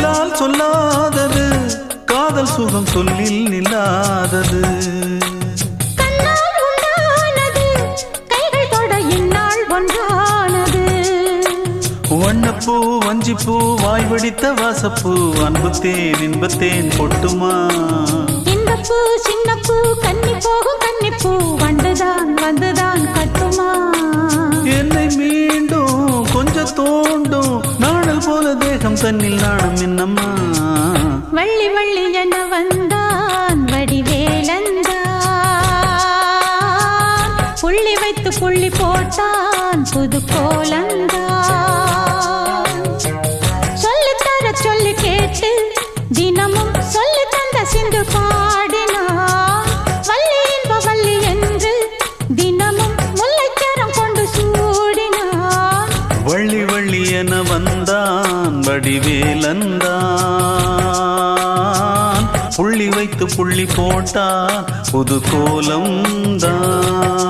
சொல்லால் சொல்லாதது காதல் சுகம் சொல்லில் நில்லாதது வண்ணப்பூ வஞ்சிப்பூ வாய் வடித்த வாசப்பூ அன்புத்தேன் இன்பத்தேன் பொட்டுமா இந்தப்பூ சின்னப்பூ கன்னி போகும் கன்னிப்பூ வந்துதான் வந்துதான் கட்டுமா என்னை மீண்டும் கொஞ்சம் தோண்டும் நாடல் போல தேகம் தன்னில் நாணம் என்னம்மா வள்ளி வள்ளி என வந்தான் வடிவேலந்தான் புள்ளி வைத்து புள்ளி போட்டான் புது கோலந்தான் சொல்லித்தர சொல்லி கேட்டு தினமும் சொல்லி தந்த சிந்து பாடினான் வள்ளி இன்ப வள்ளி என்று தினமும் முல்லைச்சரம் கொண்டு சூடினான் வள்ளி வள்ளி என வந்தான் வடிவேலந்தான் புள்ளி வைத்து புள்ளி போட்டான் புது கோலம் தான்